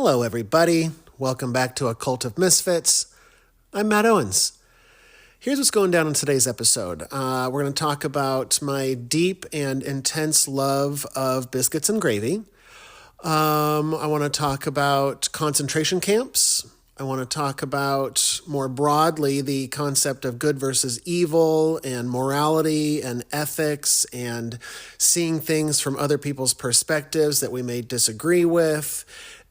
Hello, everybody. Welcome back to A Cult of Misfits. I'm Matt Owens. Here's what's going down in today's episode. We're going to talk about my deep and intense love of biscuits and gravy. I want to talk about concentration camps. I want to talk about, more broadly, the concept of good versus evil and morality and ethics and seeing things from other people's perspectives that we may disagree with.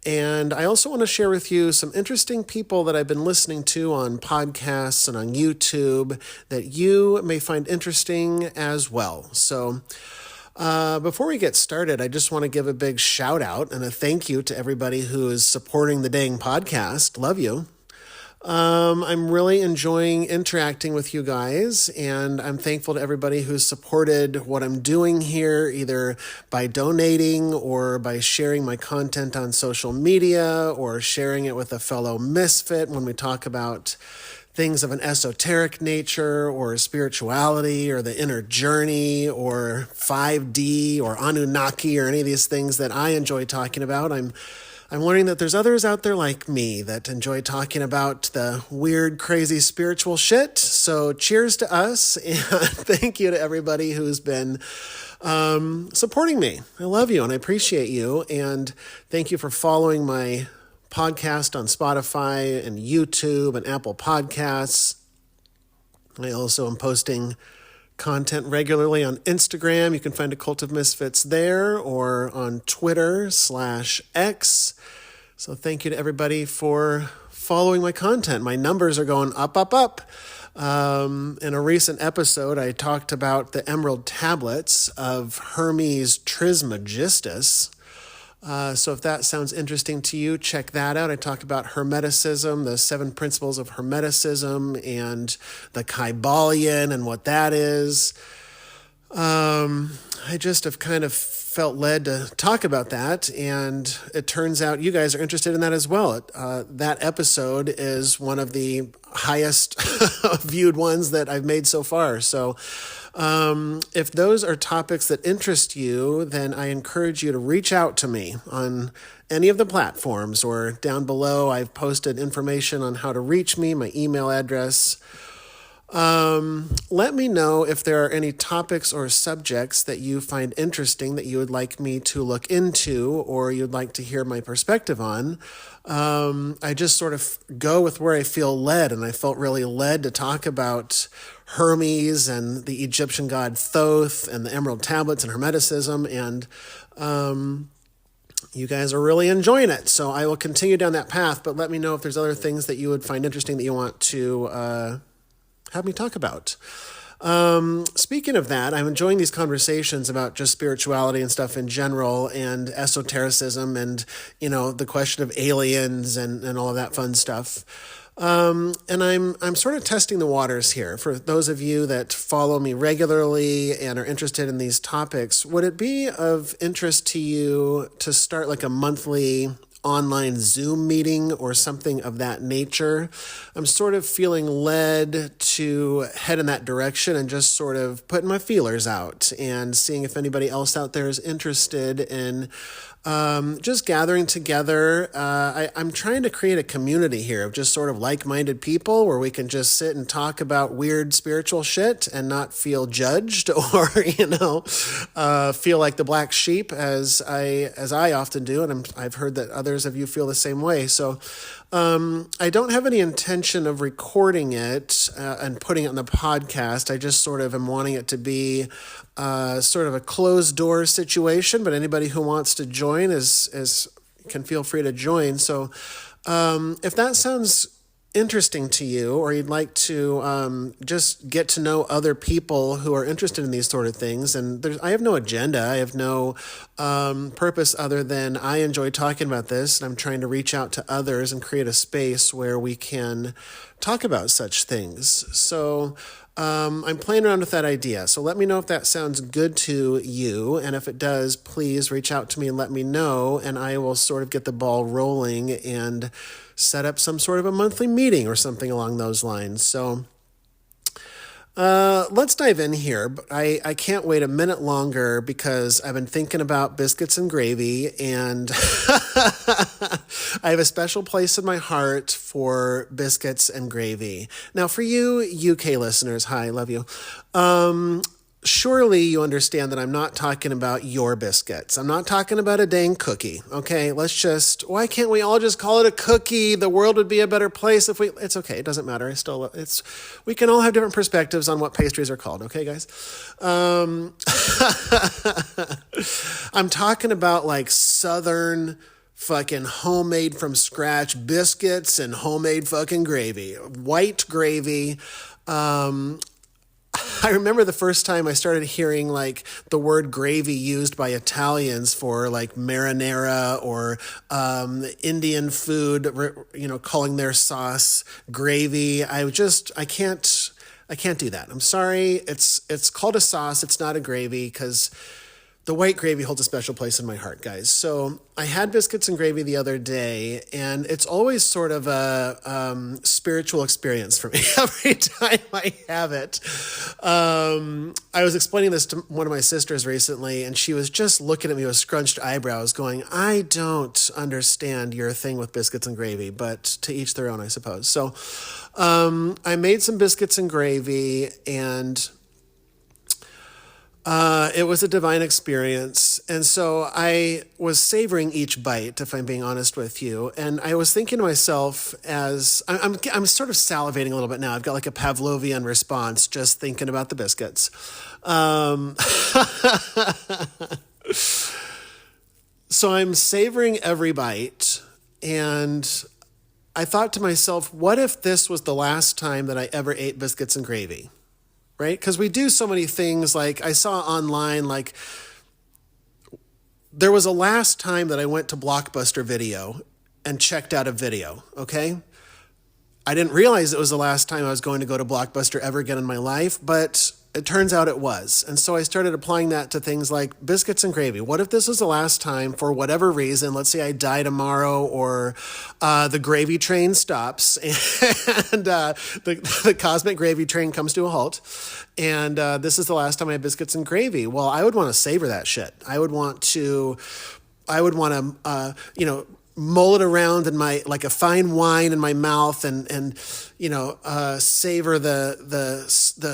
And I also want to share with you some interesting people that I've been listening to on podcasts and on YouTube that you may find interesting as well. So before we get started, I just want to give a big shout out and a thank you to everybody who is supporting the dang podcast. Love you. I'm really enjoying interacting with you guys, and I'm thankful to everybody who's supported what I'm doing here, either by donating or by sharing my content on social media or sharing it with a fellow misfit when we talk about things of an esoteric nature or spirituality or the inner journey or 5D or Anunnaki or any of these things that I enjoy talking about. I'm learning that there's others out there like me that enjoy talking about the weird, crazy spiritual shit. So cheers to us, and thank you to everybody who's been supporting me. I love you and I appreciate you, and thank you for following my podcast on Spotify and YouTube and Apple Podcasts. I also am posting content regularly on Instagram. You can find A Cult of Misfits there, or on Twitter/X. So thank you to everybody for following my content. My numbers are going up, up, up. In a recent episode, I talked about the emerald tablets of Hermes Trismegistus. So if that sounds interesting to you, check that out. I talked about Hermeticism, the 7 principles of Hermeticism, and the Kybalion and what that is. I just have kind of felt led to talk about that, and it turns out you guys are interested in that as well. That episode is one of the highest viewed ones that I've made so far. So if those are topics that interest you, then I encourage you to reach out to me on any of the platforms, or down below I've posted information on how to reach me, my email address. Let me know if there are any topics or subjects that you find interesting that you would like me to look into or you'd like to hear my perspective on. I just sort of go with where I feel led, and I felt really led to talk about Hermes and the Egyptian god Thoth and the Emerald Tablets and Hermeticism, and you guys are really enjoying it. So I will continue down that path, but let me know if there's other things that you would find interesting that you want to have me talk about. Speaking of that, I'm enjoying these conversations about just spirituality and stuff in general, and esotericism, and, the question of aliens and all of that fun stuff. And I'm sort of testing the waters here. For those of you that follow me regularly and are interested in these topics, would it be of interest to you to start like a monthly online Zoom meeting or something of that nature? I'm sort of feeling led to head in that direction and just sort of putting my feelers out and seeing if anybody else out there is interested in just gathering together. I'm trying to create a community here of just sort of like-minded people where we can just sit and talk about weird spiritual shit and not feel judged or, feel like the black sheep as I often do. And I've heard that others of you feel the same way. So I don't have any intention of recording it and putting it on the podcast. I just sort of am wanting it to be sort of a closed door situation, but anybody who wants to join can feel free to join. So if that sounds interesting to you, or you'd like to just get to know other people who are interested in these sort of things, and I have no agenda, I have no purpose other than I enjoy talking about this, and I'm trying to reach out to others and create a space where we can talk about such things. So I'm playing around with that idea. So let me know if that sounds good to you. And if it does, please reach out to me and let me know. And I will sort of get the ball rolling and set up some sort of a monthly meeting or something along those lines. So let's dive in here. But I can't wait a minute longer because I've been thinking about biscuits and gravy, and I have a special place in my heart for biscuits and gravy. Now, for you UK listeners, hi, love you. Surely you understand that I'm not talking about your biscuits. I'm not talking about a dang cookie, okay? Why can't we all just call it a cookie? The world would be a better place if it's okay. It doesn't matter. We can all have different perspectives on what pastries are called, okay, guys? I'm talking about like Southern fucking homemade from scratch biscuits and homemade fucking gravy, white gravy. I remember the first time I started hearing like the word gravy used by Italians for like marinara or Indian food, calling their sauce gravy. I can't do that. I'm sorry. It's called a sauce. It's not a gravy because the white gravy holds a special place in my heart, guys. So I had biscuits and gravy the other day, and it's always sort of a spiritual experience for me every time I have it. I was explaining this to one of my sisters recently, and she was just looking at me with scrunched eyebrows going, I don't understand your thing with biscuits and gravy, but to each their own, I suppose. So I made some biscuits and gravy, and it was a divine experience. And so I was savoring each bite, if I'm being honest with you. And I was thinking to myself as I'm sort of salivating a little bit now. I've got like a Pavlovian response just thinking about the biscuits. So I'm savoring every bite, and I thought to myself, what if this was the last time that I ever ate biscuits and gravy? Right? Because we do so many things. Like I saw online, like there was a last time that I went to Blockbuster Video and checked out a video, okay? I didn't realize it was the last time I was going to go to Blockbuster ever again in my life, but it turns out it was. And so I started applying that to things like biscuits and gravy. What if this was the last time for whatever reason? Let's say I die tomorrow, or the gravy train stops and the cosmic gravy train comes to a halt. And this is the last time I have biscuits and gravy. Well, I would want to savor that shit. I would want to, mull it around in my, like a fine wine in my mouth, and savor the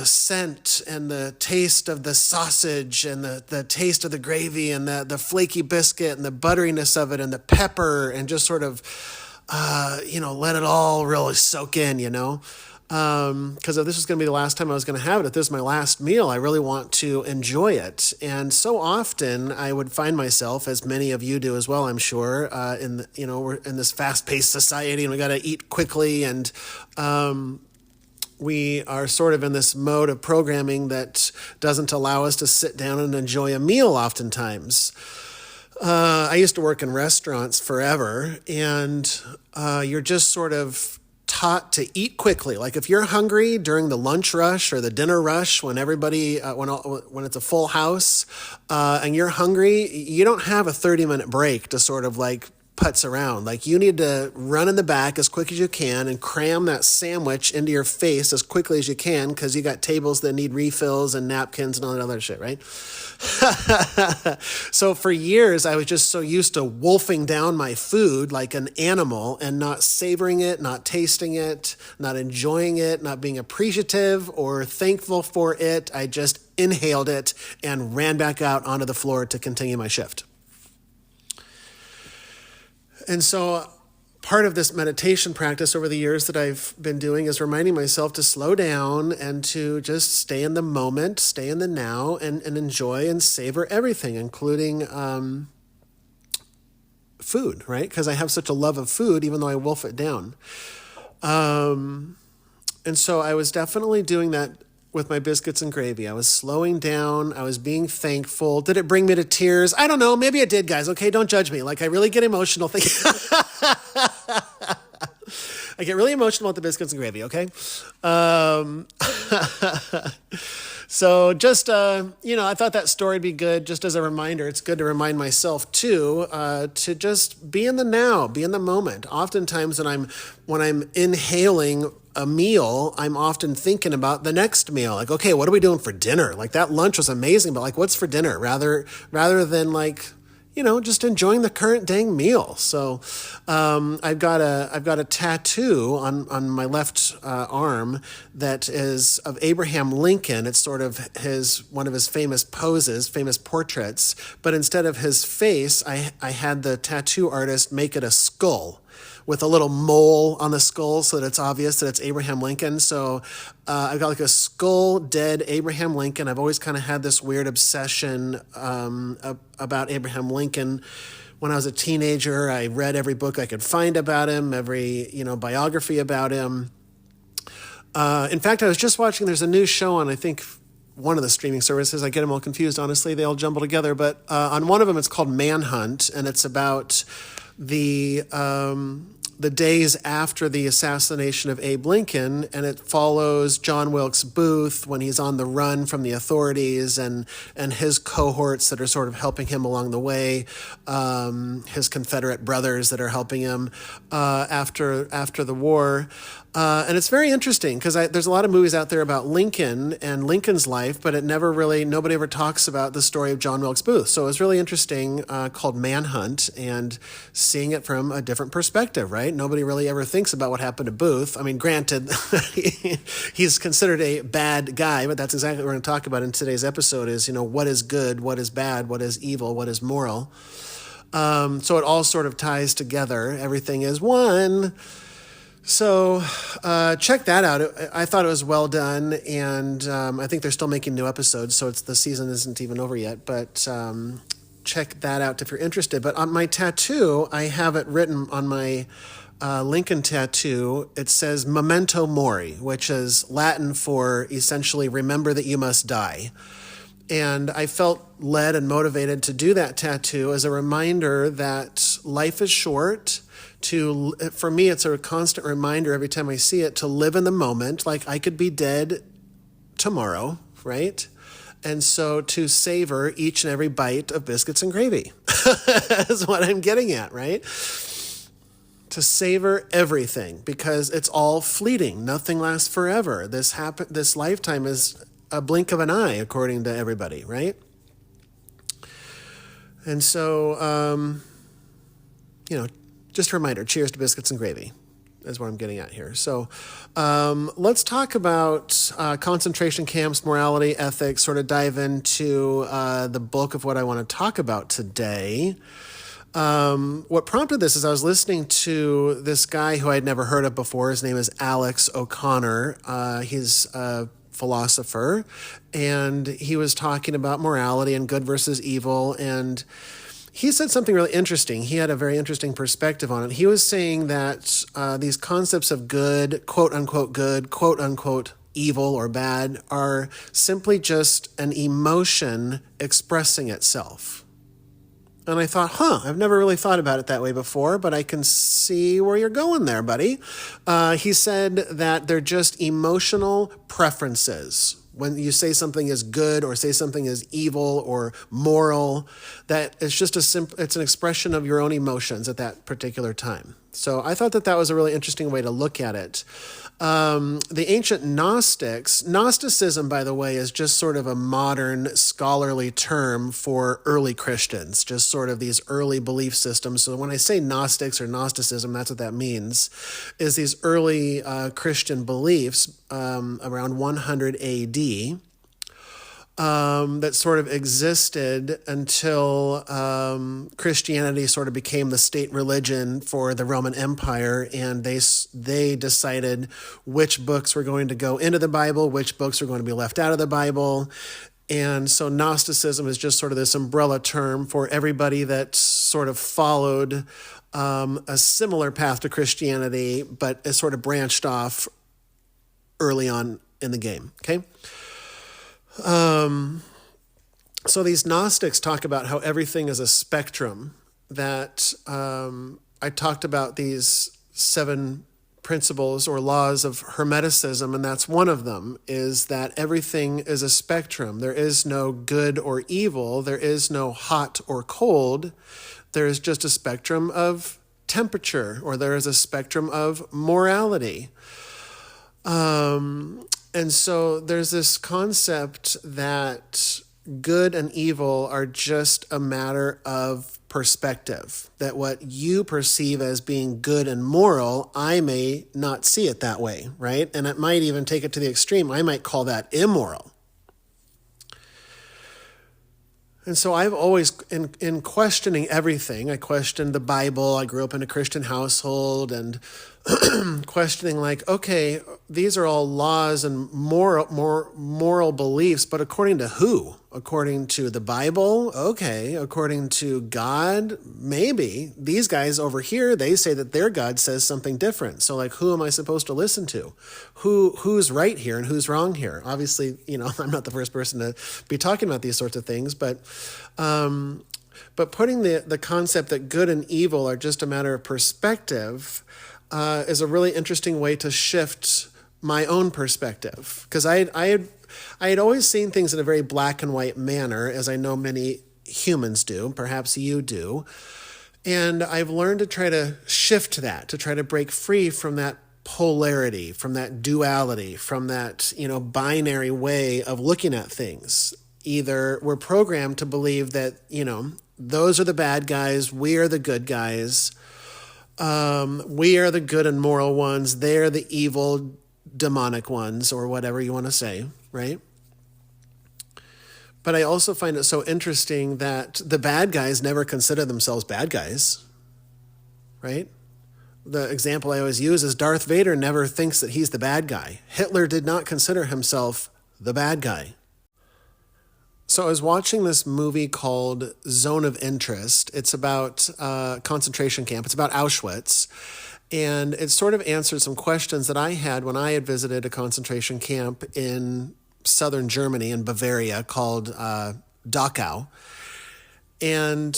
scent and the taste of the sausage and the taste of the gravy and the flaky biscuit and the butteriness of it and the pepper, and just sort of let it all really soak in, because if this was going to be the last time I was going to have it, if this is my last meal, I really want to enjoy it. And so often I would find myself, as many of you do as well, I'm sure, we're in this fast-paced society, and we got to eat quickly, and we are sort of in this mode of programming that doesn't allow us to sit down and enjoy a meal oftentimes. I used to work in restaurants forever, and you're just sort of taught to eat quickly. Like if you're hungry during the lunch rush or the dinner rush, when everybody, when it's a full house, and you're hungry, you don't have a 30-minute break to sort of like putz around. Like you need to run in the back as quick as you can and cram that sandwich into your face as quickly as you can, because you got tables that need refills and napkins and all that other shit, right? So for years, I was just so used to wolfing down my food like an animal and not savoring it, not tasting it, not enjoying it, not being appreciative or thankful for it. I just inhaled it and ran back out onto the floor to continue my shift. And so part of this meditation practice over the years that I've been doing is reminding myself to slow down and to just stay in the moment, stay in the now, and enjoy and savor everything, including food, right? Because I have such a love of food, even though I wolf it down. And so I was definitely doing that with my biscuits and gravy. I was slowing down. I was being thankful. Did it bring me to tears? I don't know. Maybe it did, guys. Okay, don't judge me. Like, I really get emotional thinking. I get really emotional with the biscuits and gravy, okay? So just, I thought that story would be good just as a reminder. It's good to remind myself, too, to just be in the now, be in the moment. Oftentimes when I'm inhaling a meal, I'm often thinking about the next meal. Like, okay, what are we doing for dinner? Like, that lunch was amazing, but like, what's for dinner? Rather than like, just enjoying the current dang meal. So I've got a tattoo on my left arm that is of Abraham Lincoln. It's sort of one of his famous poses, famous portraits. But instead of his face, I had the tattoo artist make it a skull with a little mole on the skull so that it's obvious that it's Abraham Lincoln. So I've got like a skull dead Abraham Lincoln. I've always kind of had this weird obsession about Abraham Lincoln. When I was a teenager, I read every book I could find about him, every biography about him. In fact, I was just watching, there's a new show on, I think, one of the streaming services. I get them all confused, honestly. They all jumble together. But on one of them, it's called Manhunt, and it's about the days after the assassination of Abe Lincoln, and it follows John Wilkes Booth when he's on the run from the authorities and his cohorts that are sort of helping him along the way, his Confederate brothers that are helping him after the war. And it's very interesting because there's a lot of movies out there about Lincoln and Lincoln's life, but nobody ever talks about the story of John Wilkes Booth. So it was really interesting, called Manhunt, and seeing it from a different perspective, right? Nobody really ever thinks about what happened to Booth. I mean, granted, he's considered a bad guy, but that's exactly what we're going to talk about in today's episode is, what is good, what is bad, what is evil, what is moral. So it all sort of ties together. Everything is one. So check that out. I thought it was well done, and I think they're still making new episodes, so the season isn't even over yet. But check that out if you're interested. But on my tattoo, I have it written on my Lincoln tattoo. It says memento mori, which is Latin for essentially remember that you must die. And I felt led and motivated to do that tattoo as a reminder that life is short. For me, it's a constant reminder every time I see it to live in the moment. Like I could be dead tomorrow, right? And so to savor each and every bite of biscuits and gravy is what I'm getting at, right? To savor everything because it's all fleeting. Nothing lasts forever. This lifetime is a blink of an eye, according to everybody, right? And so, just a reminder, cheers to biscuits and gravy is what I'm getting at here. So let's talk about concentration camps, morality, ethics, sort of dive into the bulk of what I want to talk about today. What prompted this is I was listening to this guy who I'd never heard of before. His name is Alex O'Connor. He's a philosopher, and he was talking about morality and good versus evil, and he said something really interesting. He had a very interesting perspective on it. He was saying that these concepts of good, quote unquote, evil or bad, are simply just an emotion expressing itself. And I thought, I've never really thought about it that way before, but I can see where you're going there, buddy. He said that they're just emotional preferences. When you say something is good or say something is evil or moral, that it's just it's an expression of your own emotions at that particular time. So I thought that was a really interesting way to look at it. The ancient Gnosticism, by the way, is just sort of a modern scholarly term for early Christians, just sort of these early belief systems. So when I say Gnostics or Gnosticism, that's what that means, is these early Christian beliefs around 100 AD. That sort of existed until Christianity sort of became the state religion for the Roman Empire, and they decided which books were going to go into the Bible, which books were going to be left out of the Bible. And so Gnosticism is just sort of this umbrella term for everybody that sort of followed a similar path to Christianity, but is sort of branched off early on in the game, okay? So these Gnostics talk about how everything is a spectrum, that I talked about these 7 principles or laws of Hermeticism, and that's one of them, is that everything is a spectrum. There is no good or evil. There is no hot or cold. There is just a spectrum of temperature, or there is a spectrum of morality. And so there's this concept that good and evil are just a matter of perspective. That what you perceive as being good and moral, I may not see it that way, right? And it might even take it to the extreme. I might call that immoral. And so I've always, in questioning everything, I questioned the Bible. I grew up in a Christian household, and questioning like, okay, these are all laws and moral beliefs, but according to who? According to the Bible? Okay. According to God? Maybe. These guys over here, they say that their God says something different. So like, who am I supposed to listen to? Who's right here and who's wrong here? Obviously, I'm not the first person to be talking about these sorts of things, but putting the concept that good and evil are just a matter of perspective is a really interesting way to shift my own perspective. Because I had always seen things in a very black and white manner, as I know many humans do, perhaps you do. And I've learned to try to shift that, to try to break free from that polarity, from that duality, from that, binary way of looking at things. Either we're programmed to believe that, those are the bad guys, we are the good guys. We are the good and moral ones. They're the evil, demonic ones, or whatever you want to say, right? But I also find it so interesting that the bad guys never consider themselves bad guys, right? The example I always use is Darth Vader never thinks that he's the bad guy. Hitler did not consider himself the bad guy. So I was watching this movie called Zone of Interest. It's about a concentration camp. It's about Auschwitz. And it sort of answered some questions that I had when I had visited a concentration camp in southern Germany, in Bavaria, called Dachau. And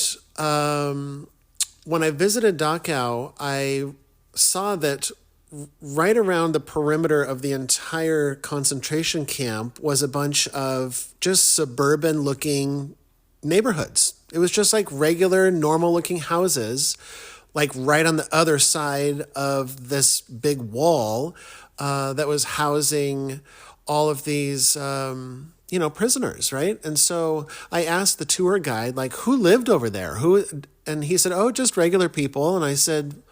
when I visited Dachau, I saw that right around the perimeter of the entire concentration camp was a bunch of just suburban-looking neighborhoods. It was just like regular, normal-looking houses, like right on the other side of this big wall that was housing all of these, prisoners, right? And so I asked the tour guide, like, who lived over there? And he said, oh, just regular people. And I said,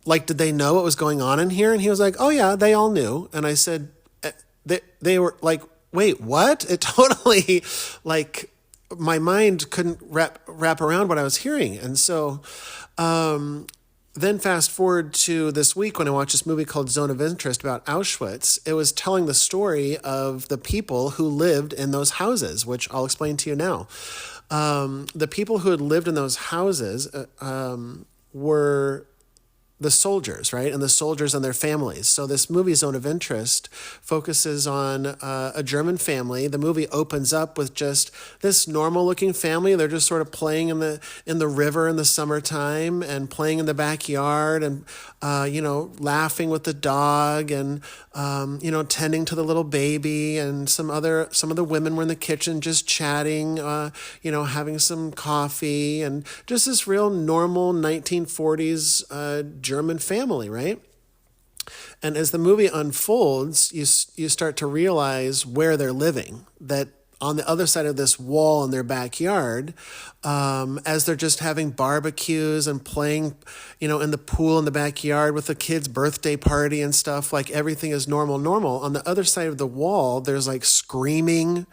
like, did they know what was going on in here? And he was like, oh, yeah, they all knew. And I said, they were like, wait, what? It totally, like, my mind couldn't wrap around what I was hearing. And so then fast forward to this week when I watched this movie called Zone of Interest about Auschwitz. It was telling the story of the people who lived in those houses, which I'll explain to you now. The people who had lived in those houses were the soldiers, right? And the soldiers and their families. So this movie, Zone of Interest, focuses on a German family. The movie opens up with just this normal-looking family. They're just sort of playing in the river in the summertime and playing in the backyard and, laughing with the dog and, tending to the little baby. And some of the women were in the kitchen just chatting, having some coffee, and just this real normal 1940s German family, right? And as the movie unfolds, you start to realize where they're living, that on the other side of this wall in their backyard, as they're just having barbecues and playing, in the pool in the backyard with the kids' birthday party and stuff, like everything is normal. On the other side of the wall, there's like screaming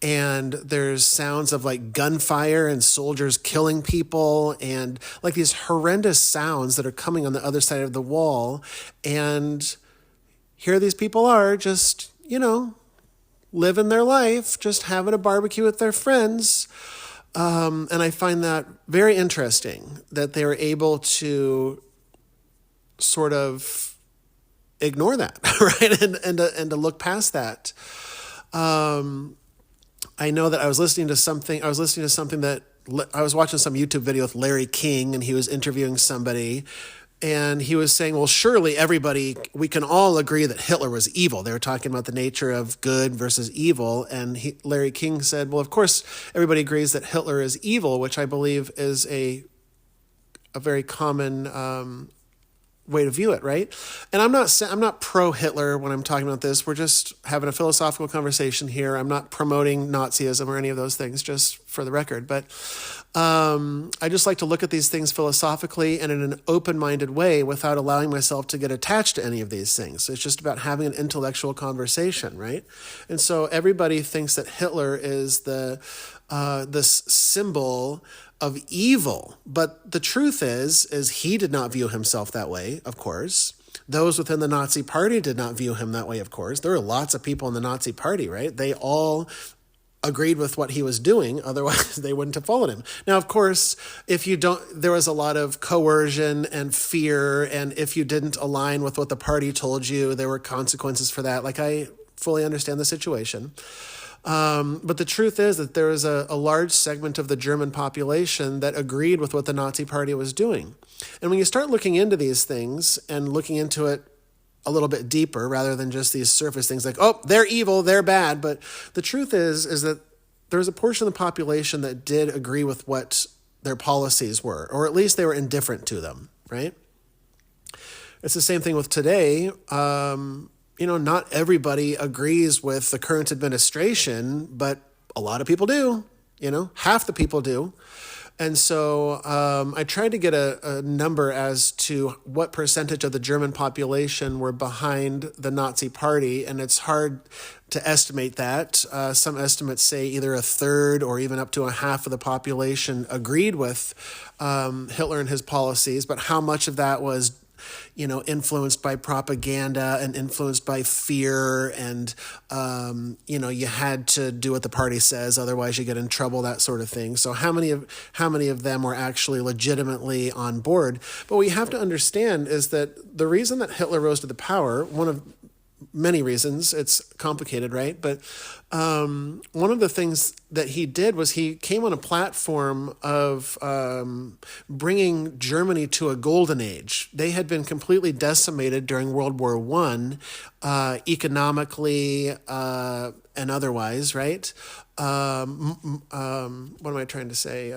and there's sounds of like gunfire and soldiers killing people and like these horrendous sounds that are coming on the other side of the wall. And here these people are just, living their life, just having a barbecue with their friends. And I find that very interesting that they were able to sort of ignore that, right? And to look past that. I know that I was listening to something that I was watching some YouTube video with Larry King, and he was interviewing somebody, and he was saying, well, surely we can all agree that Hitler was evil. They were talking about the nature of good versus evil. And Larry King said, well, of course, everybody agrees that Hitler is evil, which I believe is a very common way to view it, right? And I'm not pro Hitler when I'm talking about this. We're just having a philosophical conversation here. I'm not promoting Nazism or any of those things, just for the record. But I just like to look at these things philosophically and in an open-minded way without allowing myself to get attached to any of these things. It's just about having an intellectual conversation, right? And so everybody thinks that Hitler is this symbol of evil. But the truth is he did not view himself that way, of course. Those within the Nazi Party did not view him that way, of course. There were lots of people in the Nazi Party, right? They all agreed with what he was doing. Otherwise, they wouldn't have followed him. Now, of course, there was a lot of coercion and fear. And if you didn't align with what the party told you, there were consequences for that. Like, I fully understand the situation. But the truth is that there was a large segment of the German population that agreed with what the Nazi Party was doing. And when you start looking into these things and looking into it a little bit deeper rather than just these surface things like, oh, they're evil, they're bad. But the truth is that there's a portion of the population that did agree with what their policies were, or at least they were indifferent to them, right? It's the same thing with today. Not everybody agrees with the current administration, but a lot of people do, half the people do. And so I tried to get a number as to what percentage of the German population were behind the Nazi Party, and it's hard to estimate that. Some estimates say either a third or even up to a half of the population agreed with Hitler and his policies, but how much of that was influenced by propaganda and influenced by fear and, you had to do what the party says, otherwise you get in trouble, that sort of thing. So how many of them were actually legitimately on board? But what you have to understand is that the reason that Hitler rose to the power, one of many reasons, it's complicated, right? But one of the things that he did was he came on a platform of bringing Germany to a golden age. They had been completely decimated during World War I, economically and otherwise, right? What am I trying to say?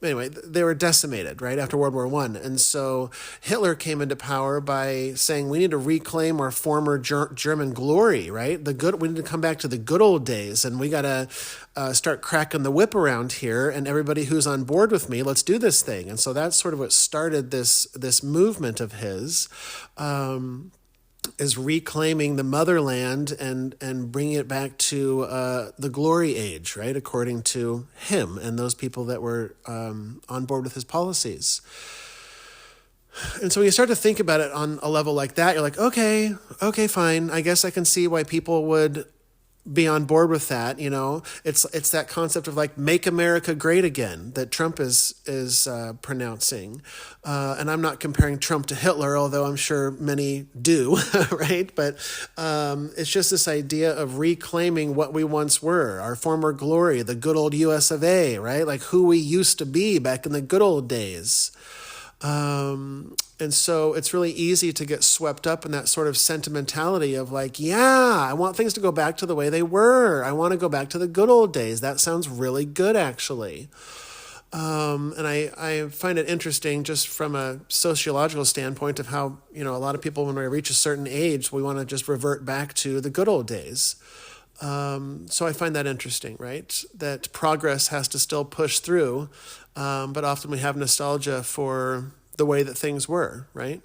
Anyway, they were decimated, right, after World War I. And so Hitler came into power by saying we need to reclaim our former German glory, right? We need to come back to the good old days, and we got to start cracking the whip around here, and everybody who's on board with me, let's do this thing. And so that's sort of what started this movement of his, is reclaiming the motherland and bringing it back to the glory age, right, according to him and those people that were on board with his policies. And so when you start to think about it on a level like that, you're like, okay, fine. I guess I can see why people would be on board with that. It's that concept of like make America great again that Trump is pronouncing, and I'm not comparing Trump to Hitler, although I'm sure many do, right? But it's just this idea of reclaiming what we once were, our former glory, the good old US of A, right? Like who we used to be back in the good old days. And so it's really easy to get swept up in that sort of sentimentality of like, yeah, I want things to go back to the way they were. I want to go back to the good old days. That sounds really good, actually. And I find it interesting just from a sociological standpoint of how, a lot of people, when we reach a certain age, we want to just revert back to the good old days. So I find that interesting, right? That progress has to still push through, but often we have nostalgia for the way that things were, right?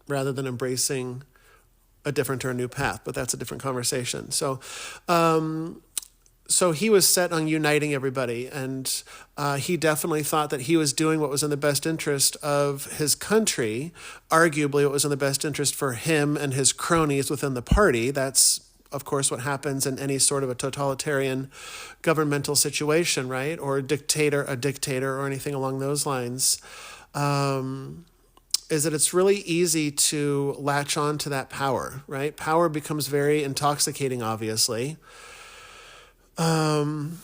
Rather than embracing a different or a new path, but that's a different conversation. So he was set on uniting everybody, and he definitely thought that he was doing what was in the best interest of his country, arguably what was in the best interest for him and his cronies within the party. That's, of course, what happens in any sort of a totalitarian governmental situation, right? Or a dictator or anything along those lines. Is that it's really easy to latch on to that power, right? Power becomes very intoxicating, obviously. And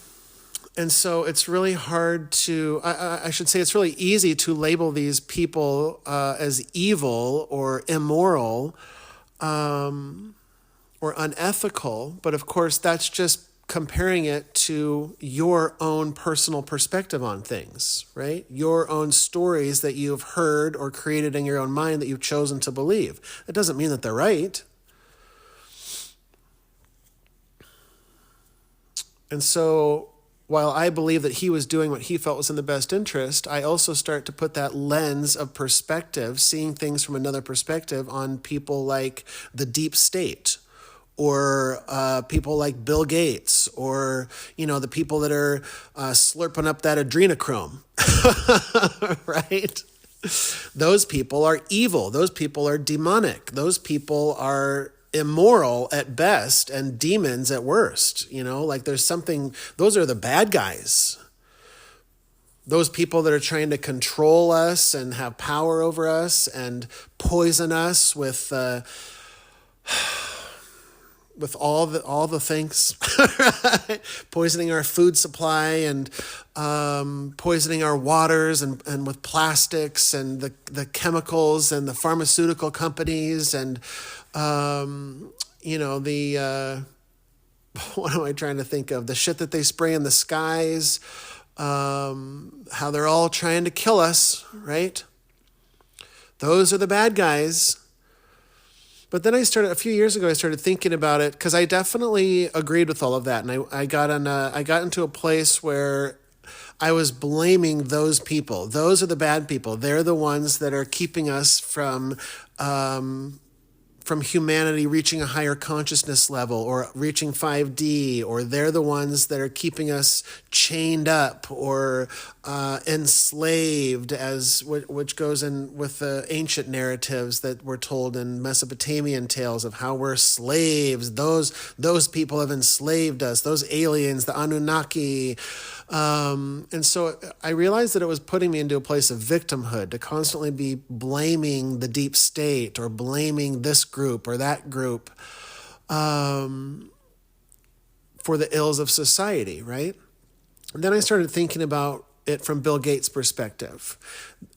so it's really hard to, I should say it's really easy to label these people as evil or immoral or unethical. But of course, that's just comparing it to your own personal perspective on things, right? Your own stories that you've heard or created in your own mind that you've chosen to believe. That doesn't mean that they're right. And so while I believe that he was doing what he felt was in the best interest, I also start to put that lens of perspective, seeing things from another perspective, on people like the deep state, or people like Bill Gates, or, the people that are slurping up that adrenochrome, right? Those people are evil. Those people are demonic. Those people are immoral at best and demons at worst. There's something, those are the bad guys. Those people that are trying to control us and have power over us and poison us with all the things, right? Poisoning our food supply and poisoning our waters and with plastics and the chemicals and the pharmaceutical companies and what am I trying to think of? The shit that they spray in the skies, how they're all trying to kill us, right? Those are the bad guys. But then a few years ago, I started thinking about it, because I definitely agreed with all of that. And I got into a place where I was blaming those people. Those are the bad people. They're the ones that are keeping us from humanity reaching a higher consciousness level or reaching 5D, or they're the ones that are keeping us chained up or enslaved, which goes in with the ancient narratives that were told in Mesopotamian tales of how we're slaves. Those people have enslaved us, those aliens, the Anunnaki. And so I realized that it was putting me into a place of victimhood, to constantly be blaming the deep state or blaming this group or that group for the ills of society, right? And then I started thinking about it from Bill Gates' perspective,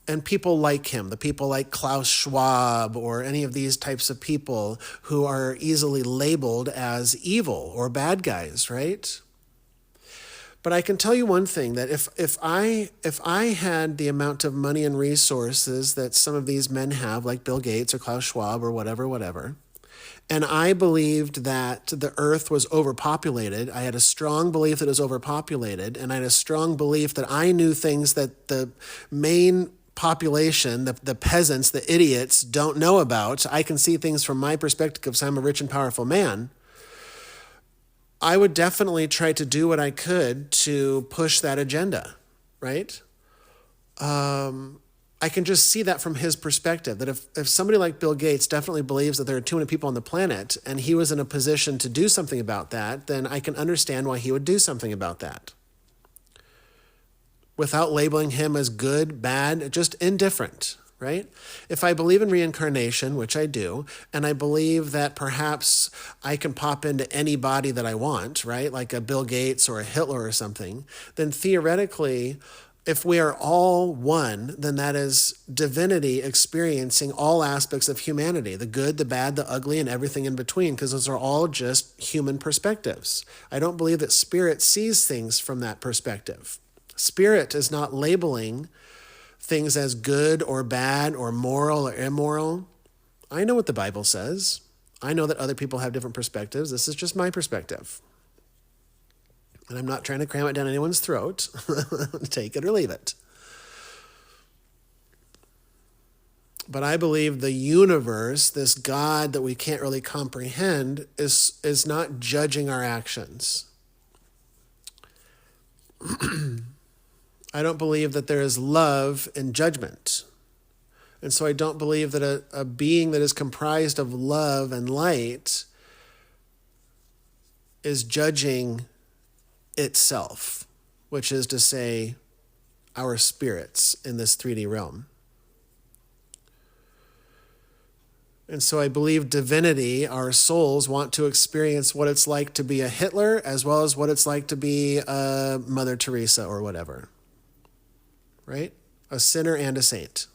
and people like him, the people like Klaus Schwab or any of these types of people who are easily labeled as evil or bad guys, right? But I can tell you one thing, that if I had the amount of money and resources that some of these men have, like Bill Gates or Klaus Schwab or whatever, and I believed that the earth was overpopulated, I had a strong belief that it was overpopulated, and I had a strong belief that I knew things that the main population, the peasants, the idiots, don't know about. I can see things from my perspective because I'm a rich and powerful man. I would definitely try to do what I could to push that agenda, right? I can just see that from his perspective, that if somebody like Bill Gates definitely believes that there are too many people on the planet and he was in a position to do something about that, then I can understand why he would do something about that. Without labeling him as good, bad, just indifferent, right? If I believe in reincarnation, which I do, and I believe that perhaps I can pop into any body that I want, right? Like a Bill Gates or a Hitler or something, then theoretically, if we are all one, then that is divinity experiencing all aspects of humanity, the good, the bad, the ugly, and everything in between, because those are all just human perspectives. I don't believe that spirit sees things from that perspective. Spirit is not labeling things as good or bad or moral or immoral. I know what the Bible says. I know that other people have different perspectives. This is just my perspective. And I'm not trying to cram it down anyone's throat. Take it or leave it. But I believe the universe, this God that we can't really comprehend, is not judging our actions. I don't believe that there is love in judgment. And so I don't believe that a being that is comprised of love and light is judging itself, which is to say our spirits in this 3D realm. And so I believe divinity, our souls, want to experience what it's like to be a Hitler as well as what it's like to be a Mother Teresa or whatever. Right? A sinner and a saint.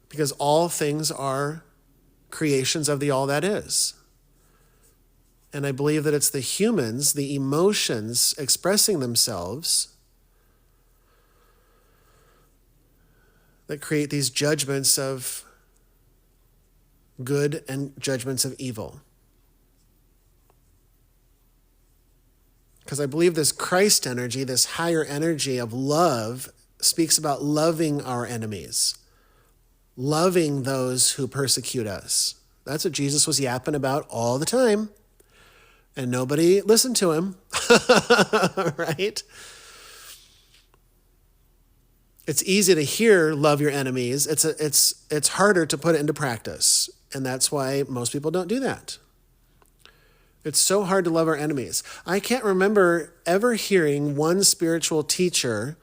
Because all things are creations of the all that is. And I believe that it's the humans, the emotions expressing themselves that create these judgments of good and judgments of evil. Because I believe this Christ energy, this higher energy of love, speaks about loving our enemies, loving those who persecute us. That's what Jesus was yapping about all the time. And nobody listened to him, right? It's easy to hear love your enemies. It's harder to put it into practice. And that's why most people don't do that. It's so hard to love our enemies. I can't remember ever hearing one spiritual teacher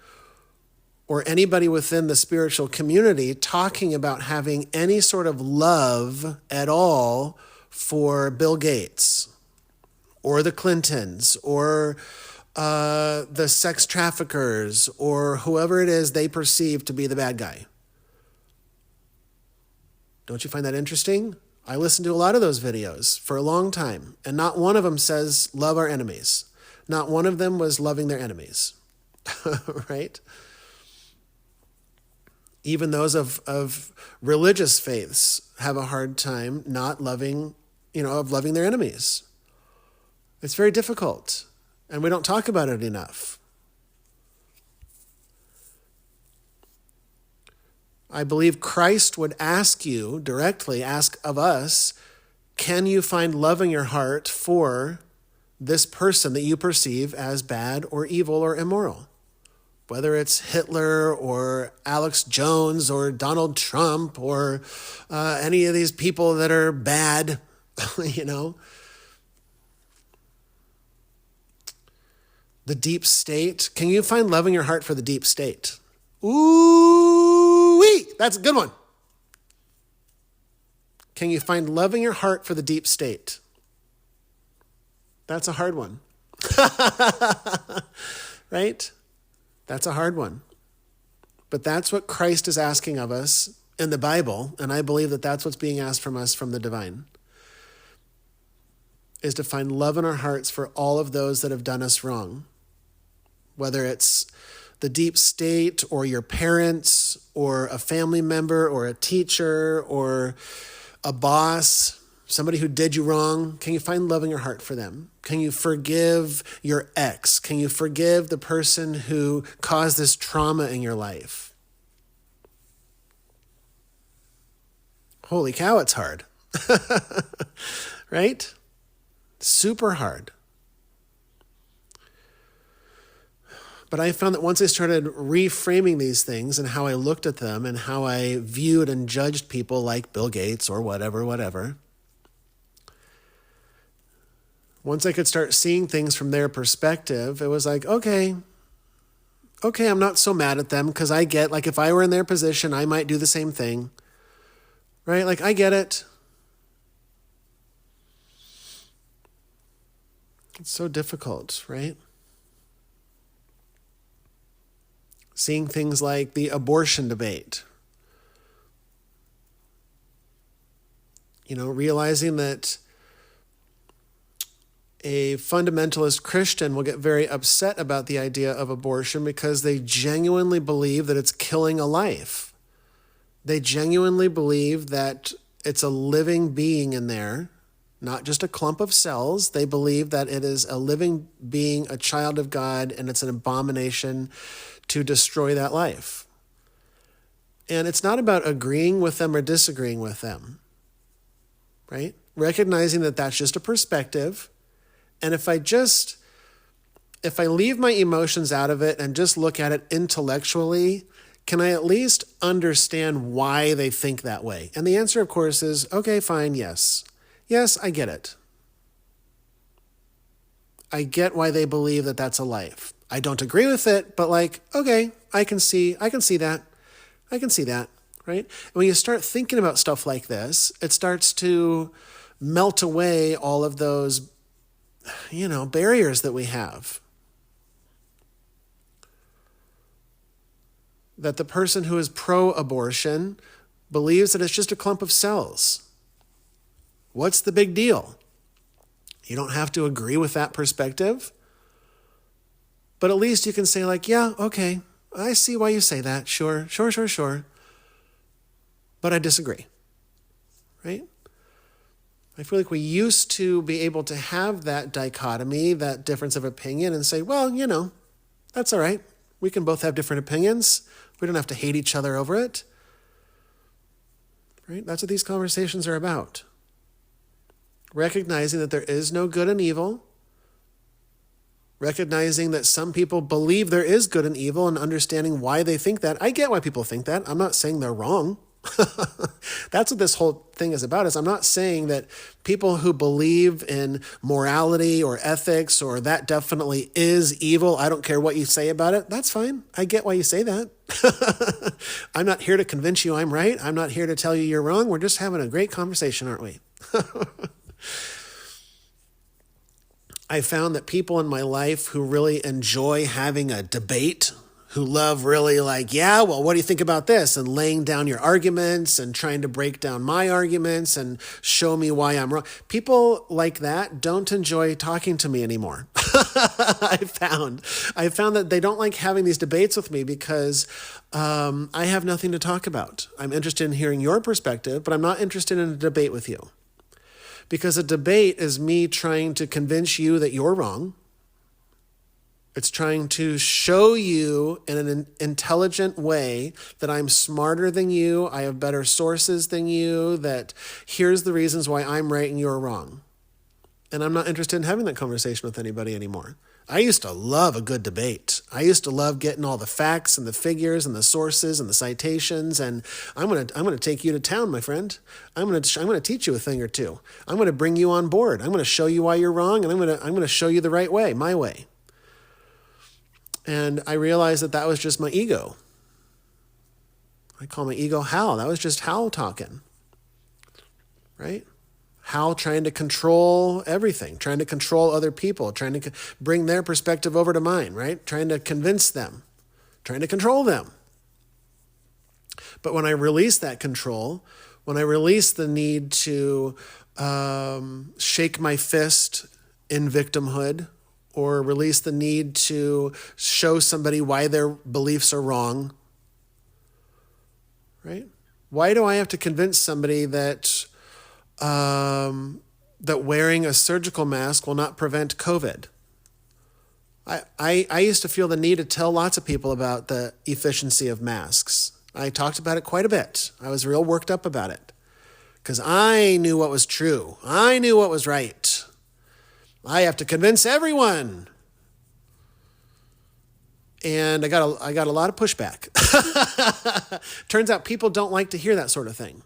or anybody within the spiritual community talking about having any sort of love at all for Bill Gates or the Clintons or the sex traffickers or whoever it is they perceive to be the bad guy. Don't you find that interesting? I listened to a lot of those videos for a long time, and not one of them says love our enemies. Not one of them was loving their enemies, right? Even those of religious faiths have a hard time not loving, of loving their enemies. It's very difficult, and we don't talk about it enough. I believe Christ would ask of us, can you find love in your heart for this person that you perceive as bad or evil or immoral? Whether it's Hitler or Alex Jones or Donald Trump or any of these people that are bad, The deep state. Can you find love in your heart for the deep state? Ooh-wee! That's a good one. Can you find love in your heart for the deep state? That's a hard one. Right? That's a hard one. But that's what Christ is asking of us in the Bible, and I believe that that's what's being asked from us from the divine, is to find love in our hearts for all of those that have done us wrong. Whether it's the deep state or your parents or a family member or a teacher or a boss, somebody who did you wrong, can you find love in your heart for them? Can you forgive your ex? Can you forgive the person who caused this trauma in your life? Holy cow, it's hard. Right? Super hard. But I found that once I started reframing these things and how I looked at them and how I viewed and judged people like Bill Gates or whatever, once I could start seeing things from their perspective, it was like, okay, I'm not so mad at them because I get, like, if I were in their position, I might do the same thing, right? Like, I get it. It's so difficult, right? Seeing things like the abortion debate. Realizing that a fundamentalist Christian will get very upset about the idea of abortion because they genuinely believe that it's killing a life. They genuinely believe that it's a living being in there, not just a clump of cells. They believe that it is a living being, a child of God, and it's an abomination to destroy that life. And it's not about agreeing with them or disagreeing with them, right? Recognizing that that's just a perspective. And if I leave my emotions out of it and just look at it intellectually, can I at least understand why they think that way? And the answer, of course, is, okay, fine, yes. Yes, I get it. I get why they believe that that's a life. I don't agree with it, but okay, I can see that. I can see that, right? And when you start thinking about stuff like this, it starts to melt away all of those, barriers that we have. That the person who is pro-abortion believes that it's just a clump of cells. What's the big deal? You don't have to agree with that perspective. But at least you can say like, yeah, okay, I see why you say that. Sure. But I disagree, right? I feel like we used to be able to have that dichotomy, that difference of opinion, and say, well, that's all right. We can both have different opinions. We don't have to hate each other over it. Right? That's what these conversations are about. Recognizing that there is no good and evil. Recognizing that some people believe there is good and evil and understanding why they think that. I get why people think that. I'm not saying they're wrong. That's what this whole thing is about. Is I'm not saying that people who believe in morality or ethics or that definitely is evil, I don't care what you say about it. That's fine. I get why you say that. I'm not here to convince you I'm right. I'm not here to tell you you're wrong. We're just having a great conversation, aren't we? I found that people in my life who really enjoy having a debate, who love really like, yeah, well, what do you think about this? And laying down your arguments and trying to break down my arguments and show me why I'm wrong. People like that don't enjoy talking to me anymore. I found that they don't like having these debates with me because I have nothing to talk about. I'm interested in hearing your perspective, but I'm not interested in a debate with you. Because a debate is me trying to convince you that you're wrong. It's trying to show you in an intelligent way that I'm smarter than you, I have better sources than you, that here's the reasons why I'm right and you're wrong. And I'm not interested in having that conversation with anybody anymore. I used to love a good debate. I used to love getting all the facts and the figures and the sources and the citations. And I'm gonna take you to town, my friend. I'm gonna teach you a thing or two. I'm gonna bring you on board. I'm gonna show you why you're wrong, and I'm gonna show you the right way, my way. And I realized that was just my ego. I call my ego Hal. That was just Hal talking, right? Hal trying to control everything, trying to control other people, trying to bring their perspective over to mine, right? Trying to convince them, trying to control them. But when I release that control, when I release the need to shake my fist in victimhood, or release the need to show somebody why their beliefs are wrong, right? Why do I have to convince somebody that wearing a surgical mask will not prevent COVID? I used to feel the need to tell lots of people about the efficiency of masks. I talked about it quite a bit. I was real worked up about it because I knew what was true. I knew what was right. I have to convince everyone. And I got a lot of pushback. Turns out people don't like to hear that sort of thing.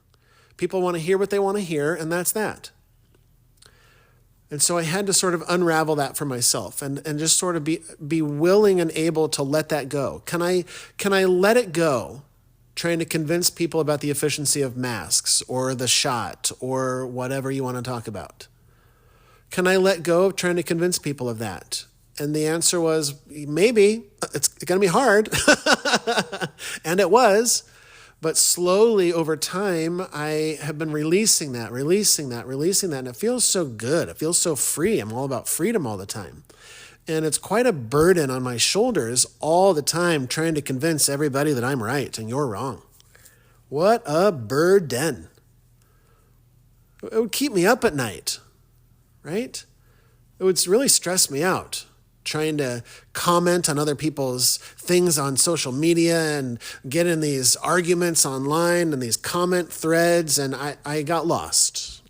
People want to hear what they want to hear, and that's that. And so I had to sort of unravel that for myself and just sort of be willing and able to let that go. Can I let it go, trying to convince people about the efficiency of masks or the shot or whatever you want to talk about? Can I let go of trying to convince people of that? And the answer was, maybe. It's going to be hard. And it was. But slowly over time, I have been releasing that. And it feels so good. It feels so free. I'm all about freedom all the time. And it's quite a burden on my shoulders all the time trying to convince everybody that I'm right and you're wrong. What a burden. It would keep me up at night. Right? It would really stress me out, trying to comment on other people's things on social media and get in these arguments online and these comment threads, and I got lost.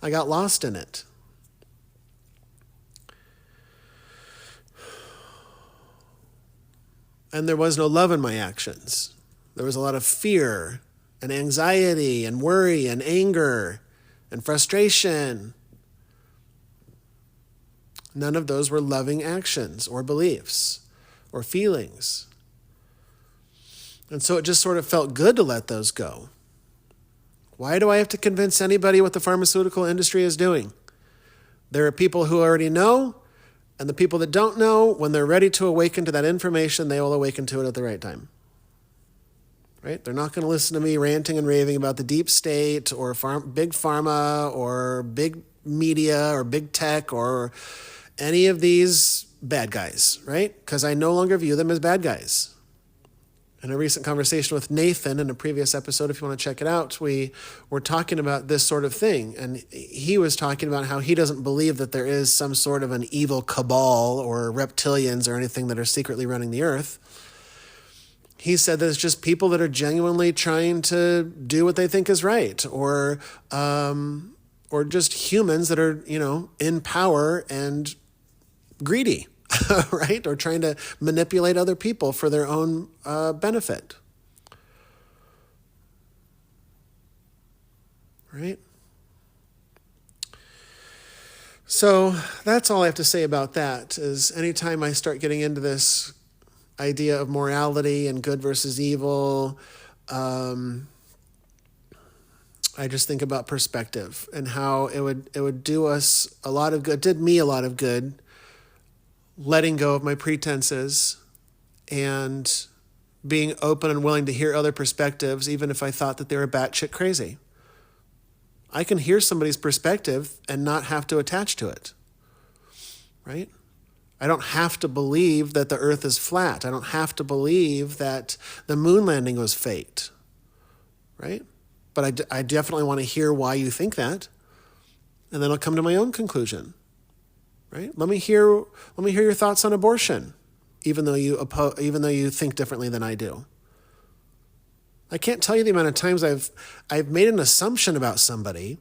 I got lost in it. And there was no love in my actions. There was a lot of fear and anxiety and worry and anger and frustration. None of those were loving actions or beliefs or feelings. And so it just sort of felt good to let those go. Why do I have to convince anybody what the pharmaceutical industry is doing? There are people who already know, and the people that don't know, when they're ready to awaken to that information, they will awaken to it at the right time. Right? They're not going to listen to me ranting and raving about the deep state or big pharma or big media or big tech or any of these bad guys, right? Because I no longer view them as bad guys. In a recent conversation with Nathan in a previous episode, if you want to check it out, we were talking about this sort of thing. And he was talking about how he doesn't believe that there is some sort of an evil cabal or reptilians or anything that are secretly running the earth. He said that it's just people that are genuinely trying to do what they think is right, or just humans that are, in power and greedy. Right? Or trying to manipulate other people for their own benefit. Right? So that's all I have to say about that, is anytime I start getting into this idea of morality and good versus evil, I just think about perspective and how it would do us a lot of good, did me a lot of good, letting go of my pretenses and being open and willing to hear other perspectives, even if I thought that they were batshit crazy. I can hear somebody's perspective and not have to attach to it, right? I don't have to believe that the earth is flat. I don't have to believe that the moon landing was faked, right? But I definitely want to hear why you think that, and then I'll come to my own conclusion. Right? Let me hear your thoughts on abortion, even though you think differently than I do. I can't tell you the amount of times I've made an assumption about somebody,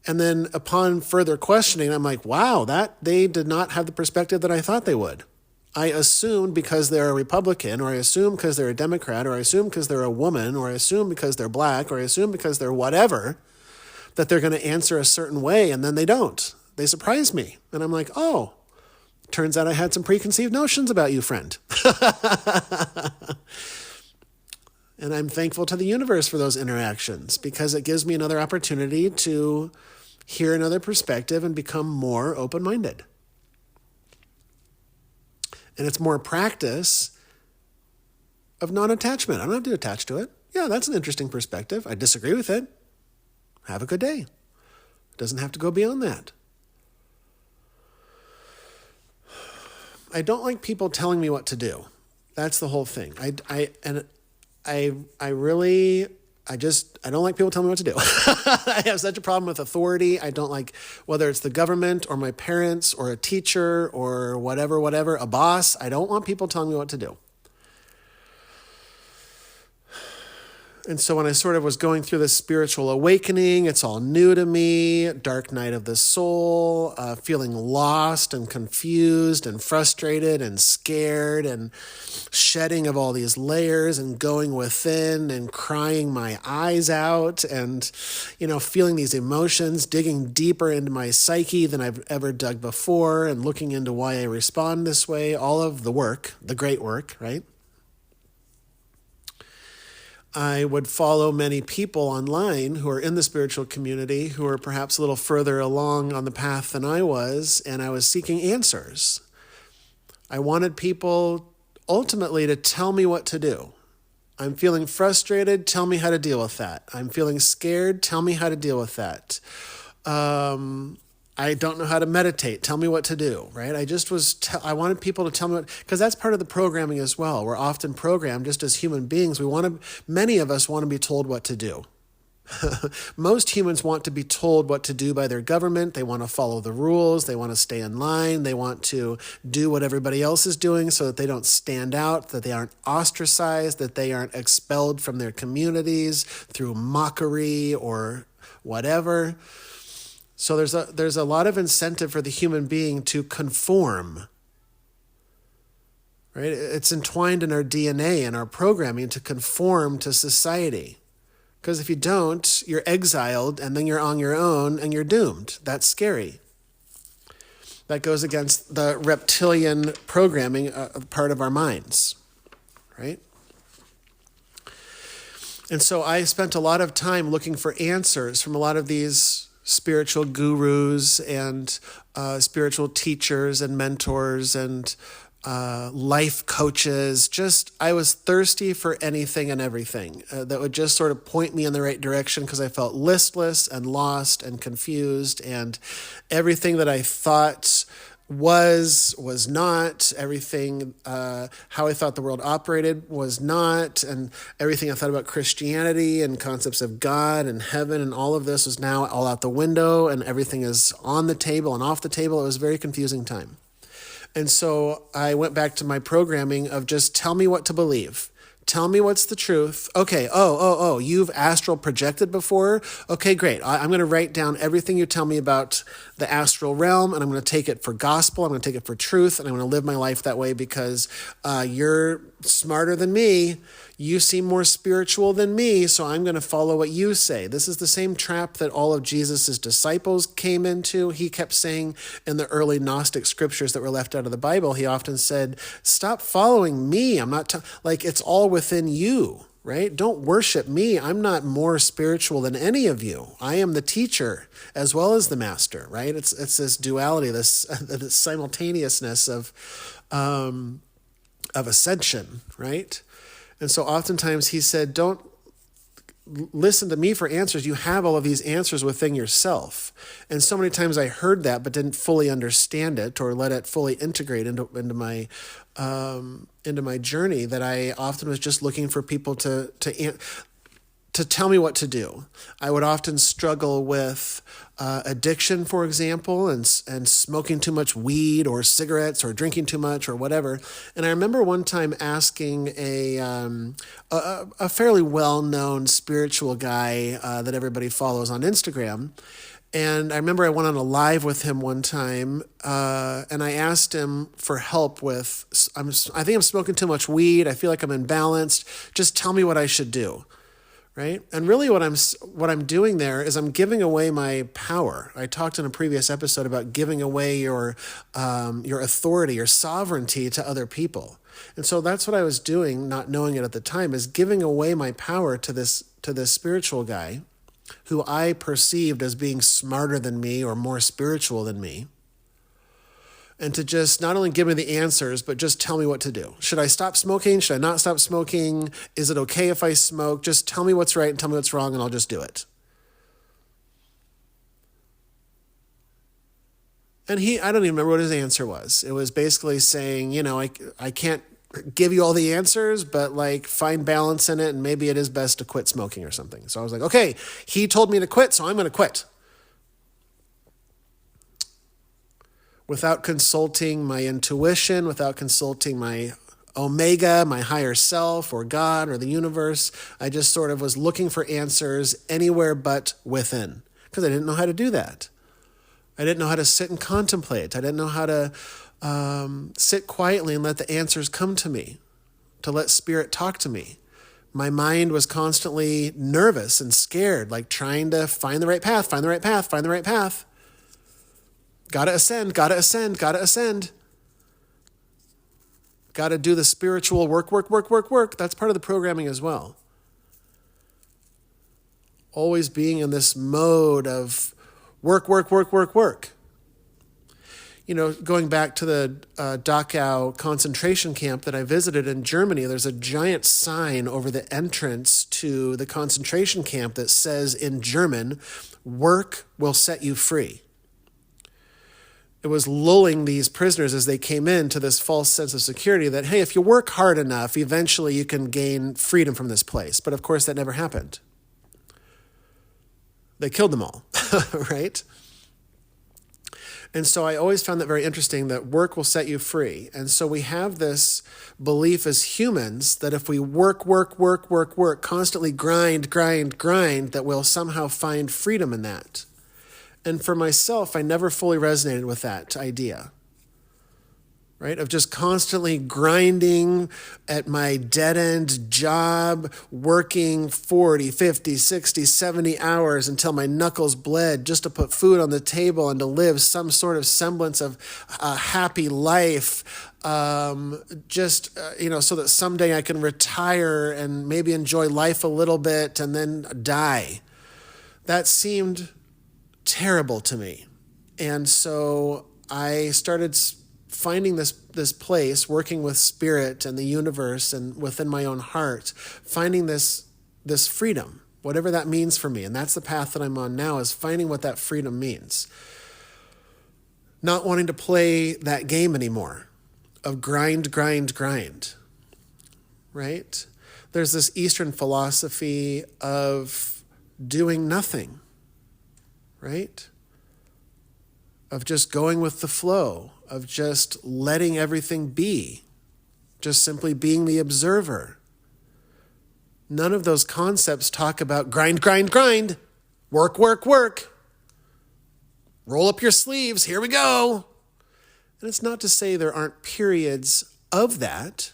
and then upon further questioning, I'm like, wow, that they did not have the perspective that I thought they would. I assumed because they're a Republican, or I assume because they're a Democrat, or I assume because they're a woman, or I assume because they're black, or I assume because they're whatever, that they're going to answer a certain way, and then they don't. They surprise me. And I'm like, oh, turns out I had some preconceived notions about you, friend. And I'm thankful to the universe for those interactions, because it gives me another opportunity to hear another perspective and become more open-minded. And it's more practice of non-attachment. I don't have to attach to it. Yeah, that's an interesting perspective. I disagree with it. Have a good day. It doesn't have to go beyond that. I don't like people telling me what to do. That's the whole thing. I don't like people telling me what to do. I have such a problem with authority. I don't like, whether it's the government or my parents or a teacher or whatever, a boss. I don't want people telling me what to do. And so when I sort of was going through this spiritual awakening, it's all new to me, dark night of the soul, feeling lost and confused and frustrated and scared and shedding of all these layers and going within and crying my eyes out and, feeling these emotions, digging deeper into my psyche than I've ever dug before and looking into why I respond this way, all of the work, the great work, right? I would follow many people online who are in the spiritual community who are perhaps a little further along on the path than I was, and I was seeking answers. I wanted people ultimately to tell me what to do. I'm feeling frustrated, tell me how to deal with that. I'm feeling scared, tell me how to deal with that. I don't know how to meditate. Tell me what to do, right? I wanted people to tell me because that's part of the programming as well. We're often programmed just as human beings. Many of us want to be told what to do. Most humans want to be told what to do by their government. They want to follow the rules. They want to stay in line. They want to do what everybody else is doing so that they don't stand out, that they aren't ostracized, that they aren't expelled from their communities through mockery or whatever. So there's a lot of incentive for the human being to conform, right? It's entwined in our DNA and our programming to conform to society. Because if you don't, you're exiled and then you're on your own and you're doomed. That's scary. That goes against the reptilian programming part of our minds, right? And so I spent a lot of time looking for answers from a lot of these spiritual gurus and spiritual teachers and mentors and life coaches. I was thirsty for anything and everything that would just sort of point me in the right direction, because I felt listless and lost and confused, and everything that I thought was not, everything how I thought the world operated was not, and everything I thought about Christianity and concepts of God and heaven and all of this was now all out the window, and everything is on the table and off the table. It was a very confusing time. And so I went back to my programming of just tell me what to believe. Tell me what's the truth. Okay, you've astral projected before? Okay, great. I'm going to write down everything you tell me about the astral realm, and I'm going to take it for gospel, I'm going to take it for truth, and I'm going to live my life that way because you're smarter than me. You seem more spiritual than me, so I'm going to follow what you say. This is the same trap that all of Jesus' disciples came into. He kept saying in the early Gnostic scriptures that were left out of the Bible, he often said, stop following me. I'm not, it's all within you, right? Don't worship me. I'm not more spiritual than any of you. I am the teacher as well as the master, right? It's this duality, this simultaneousness of ascension, right? And so oftentimes he said, don't listen to me for answers. You have all of these answers within yourself. And so many times I heard that, but didn't fully understand it or let it fully integrate into my journey, that I often was just looking for people to tell me what to do. I would often struggle with addiction, for example, and smoking too much weed or cigarettes or drinking too much or whatever. And I remember one time asking a fairly well-known spiritual guy that everybody follows on Instagram. And I remember I went on a live with him one time, and I asked him for help with, I think I'm smoking too much weed. I feel like I'm imbalanced. Just tell me what I should do. Right? And really what I'm doing there is I'm giving away my power. I talked in a previous episode about giving away your authority, your sovereignty to other people. And so that's what I was doing, not knowing it at the time, is giving away my power to this spiritual guy who I perceived as being smarter than me or more spiritual than me. And to just not only give me the answers, but just tell me what to do. Should I stop smoking? Should I not stop smoking? Is it okay if I smoke? Just tell me what's right and tell me what's wrong, and I'll just do it. And I don't even remember what his answer was. It was basically saying, I can't give you all the answers, but find balance in it, and maybe it is best to quit smoking or something. So I was like, okay, he told me to quit, so I'm going to quit. Without consulting my intuition, without consulting my omega, my higher self, or God, or the universe, I just sort of was looking for answers anywhere but within, because I didn't know how to do that. I didn't know how to sit and contemplate. I didn't know how to sit quietly and let the answers come to me, to let spirit talk to me. My mind was constantly nervous and scared, trying to find the right path, find the right path, find the right path. Gotta ascend, gotta ascend, gotta ascend. Gotta do the spiritual work. That's part of the programming as well. Always being in this mode of work. Going back to the Dachau concentration camp that I visited in Germany, there's a giant sign over the entrance to the concentration camp that says in German, "Work will set you free." It was lulling these prisoners as they came in to this false sense of security that, hey, if you work hard enough, eventually you can gain freedom from this place. But of course, that never happened. They killed them all, right? And so I always found that very interesting, that work will set you free. And so we have this belief as humans that if we work, constantly grind, that we'll somehow find freedom in that. And for myself, I never fully resonated with that idea, right? Of just constantly grinding at my dead-end job, working 40, 50, 60, 70 hours until my knuckles bled just to put food on the table and to live some sort of semblance of a happy life, so that someday I can retire and maybe enjoy life a little bit and then die. That seemed terrible to me. And so I started finding this place, working with spirit and the universe and within my own heart, finding this freedom, whatever that means for me. And that's the path that I'm on now, is finding what that freedom means. Not wanting to play that game anymore of grind, right? There's this Eastern philosophy of doing nothing, right? Of just going with the flow, of just letting everything be, just simply being the observer. None of those concepts talk about grind, work, roll up your sleeves, here we go. And it's not to say there aren't periods of that,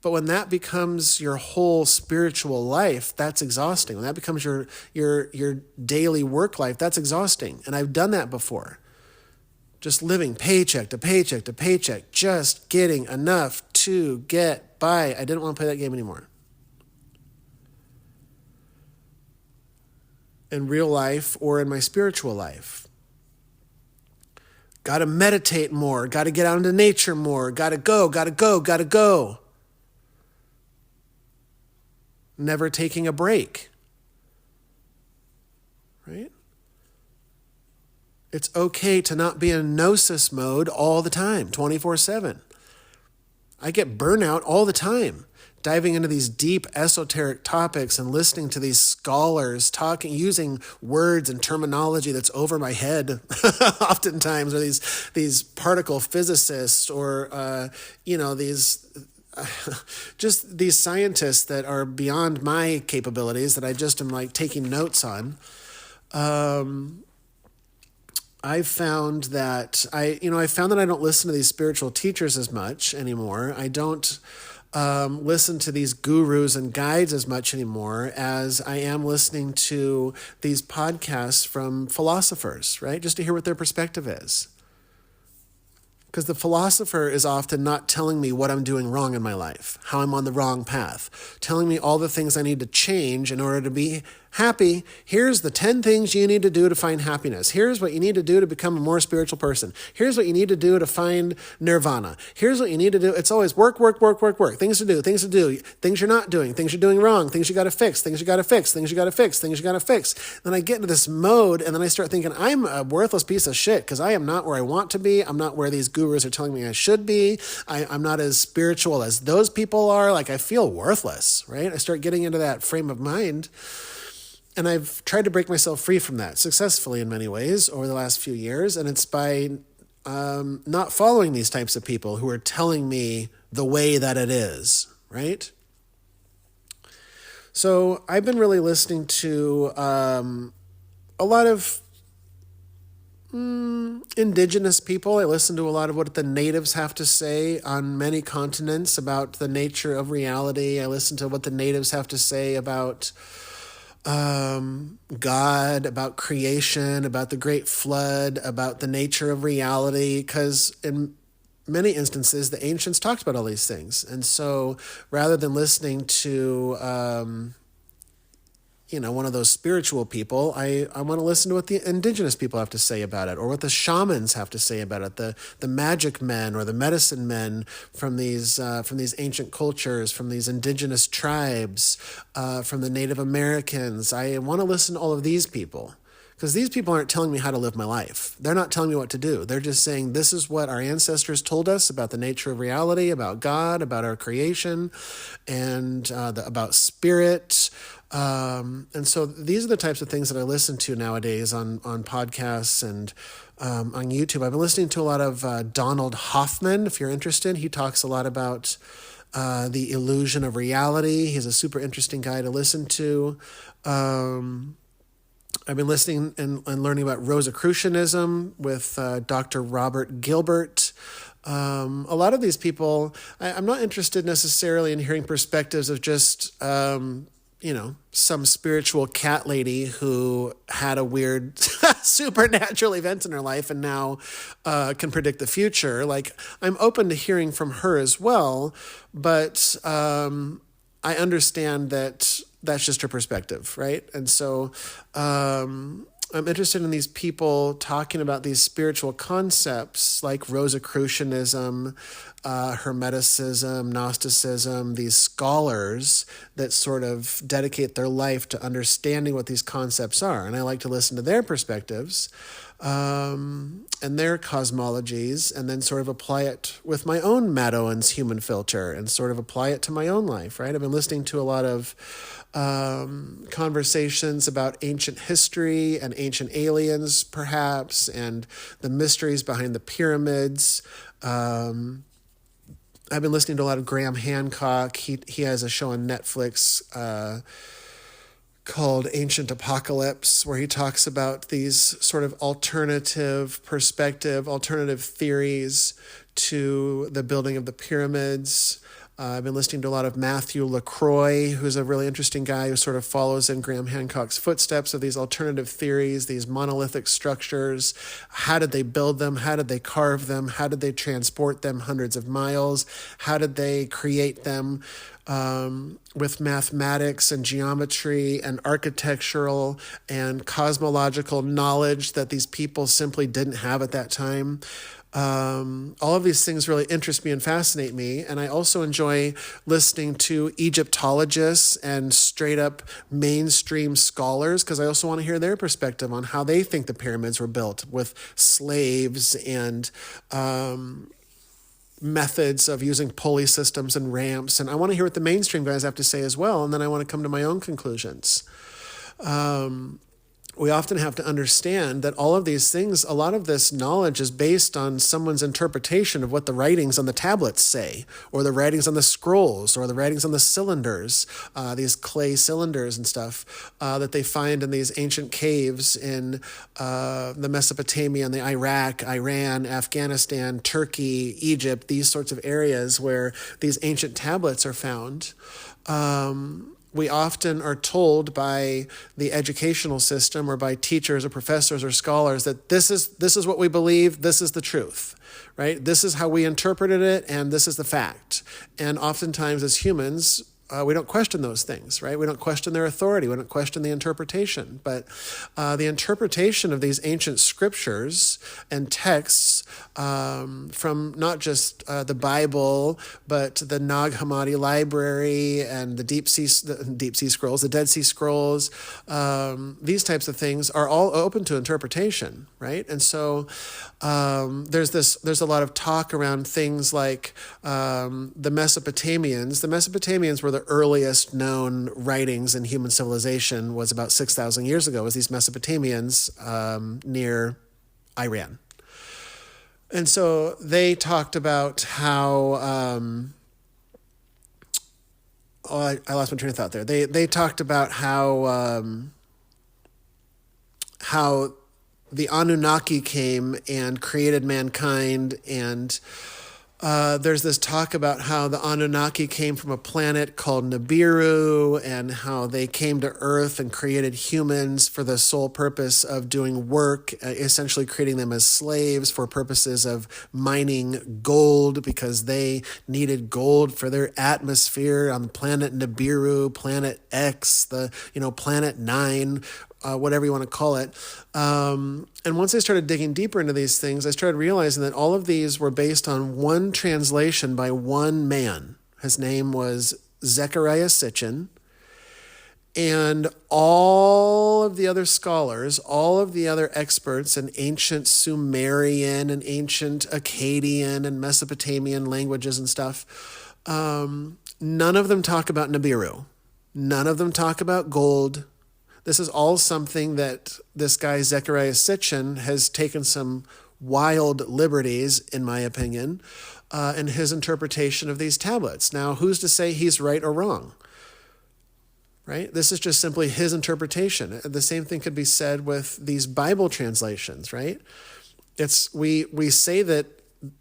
but when that becomes your whole spiritual life, that's exhausting. When that becomes your daily work life, that's exhausting. And I've done that before. Just living paycheck to paycheck, just getting enough to get by. I didn't want to play that game anymore. In real life or in my spiritual life. Got to meditate more, got to get out into nature more, got to go. Never taking a break. Right? It's okay to not be in gnosis mode all the time, 24/7. I get burnout all the time, diving into these deep esoteric topics and listening to these scholars talking, using words and terminology that's over my head oftentimes, or these particle physicists, or these just these scientists that are beyond my capabilities that I just am like taking notes on. I found that I don't listen to these spiritual teachers as much anymore. I don't listen to these gurus and guides as much anymore as I am listening to these podcasts from philosophers, right? Just to hear what their perspective is. Because the philosopher is often not telling me what I'm doing wrong in my life, how I'm on the wrong path, telling me all the things I need to change in order to be happy. Here's the 10 things you need to do to find happiness. Here's what you need to do to become a more spiritual person. Here's what you need to do to find nirvana. Here's what you need to do. It's always work. Things to do, things you're not doing, things you're doing wrong, things you got to fix. Then I get into this mode, and then I start thinking, I'm a worthless piece of shit because I am not where I want to be. I'm not where these gurus are telling me I should be. I'm not as spiritual as those people are. Like, I feel worthless, right? I start getting into that frame of mind. And I've tried to break myself free from that successfully in many ways over the last few years. And it's by not following these types of people who are telling me the way that it is, right? So I've been really listening to a lot of indigenous people. I listen to a lot of what the natives have to say on many continents about the nature of reality. I listen to what the natives have to say about God, about creation, about the great flood, about the nature of reality, because in many instances, the ancients talked about all these things. And so rather than listening to, one of those spiritual people, I want to listen to what the indigenous people have to say about it, or what the shamans have to say about it, the magic men or the medicine men from these ancient cultures, from these indigenous tribes, from the Native Americans. I want to listen to all of these people, because these people aren't telling me how to live my life. They're not telling me what to do. They're just saying, this is what our ancestors told us about the nature of reality, about God, about our creation, and about spirit. And so these are the types of things that I listen to nowadays on podcasts and on YouTube. I've been listening to a lot of Donald Hoffman, if you're interested. He talks a lot about the illusion of reality. He's a super interesting guy to listen to. I've been listening and learning about Rosicrucianism with Dr. Robert Gilbert. A lot of these people, I'm not interested necessarily in hearing perspectives of just some spiritual cat lady who had a weird supernatural event in her life and now can predict the future. Like, I'm open to hearing from her as well, but I understand that that's just her perspective, right? And so I'm interested in these people talking about these spiritual concepts like Rosicrucianism, Hermeticism, Gnosticism, these scholars that sort of dedicate their life to understanding what these concepts are. And I like to listen to their perspectives and their cosmologies, and then sort of apply it with my own Madouin's human filter and sort of apply it to my own life, right? I've been listening to a lot of conversations about ancient history and ancient aliens, perhaps, and the mysteries behind the pyramids. I've been listening to a lot of Graham Hancock. He has a show on Netflix called Ancient Apocalypse, where he talks about these sort of alternative perspective, alternative theories to the building of the pyramids. I've been listening to a lot of Matthew LaCroix, who's a really interesting guy who sort of follows in Graham Hancock's footsteps of these alternative theories, these monolithic structures. How did they build them? How did they carve them? How did they transport them hundreds of miles? How did they create them with mathematics and geometry and architectural and cosmological knowledge that these people simply didn't have at that time? All of these things really interest me and fascinate me. And I also enjoy listening to Egyptologists and straight up mainstream scholars, because I also want to hear their perspective on how they think the pyramids were built with slaves and methods of using pulley systems and ramps. And I want to hear what the mainstream guys have to say as well. And then I want to come to my own conclusions. We often have to understand that all of these things, a lot of this knowledge is based on someone's interpretation of what the writings on the tablets say, or the writings on the scrolls, or the writings on the cylinders, these clay cylinders and stuff that they find in these ancient caves in the Mesopotamia and the Iraq, Iran, Afghanistan, Turkey, Egypt, these sorts of areas where these ancient tablets are found. We often are told by the educational system or by teachers or professors or scholars that this is what we believe, this is the truth, right? This is how we interpreted it, and this is the fact. And oftentimes as humans, we don't question those things, right? We don't question their authority. We don't question the interpretation. But the interpretation of these ancient scriptures and texts from not just the Bible, but the Nag Hammadi library and the Deep Sea Scrolls, the Dead Sea Scrolls, these types of things are all open to interpretation, right? And so there's a lot of talk around things like the Mesopotamians. The Mesopotamians were the earliest known writings in human civilization, was about 6,000 years ago, was these Mesopotamians near Iran. And so they talked about how, I lost my train of thought there. They talked about how the Anunnaki came and created mankind, and there's this talk about how the Anunnaki came from a planet called Nibiru, and how they came to Earth and created humans for the sole purpose of doing work, essentially creating them as slaves for purposes of mining gold, because they needed gold for their atmosphere on planet Nibiru, planet X, planet 9, whatever you want to call it. And once I started digging deeper into these things, I started realizing that all of these were based on one translation by one man. His name was Zecharia Sitchin. And all of the other scholars, all of the other experts in ancient Sumerian and ancient Akkadian and Mesopotamian languages and stuff, none of them talk about Nibiru. None of them talk about gold. This is all something that this guy, Zecharia Sitchin, has taken some wild liberties, in my opinion, in his interpretation of these tablets. Now, who's to say he's right or wrong? Right? This is just simply his interpretation. The same thing could be said with these Bible translations, right? We say that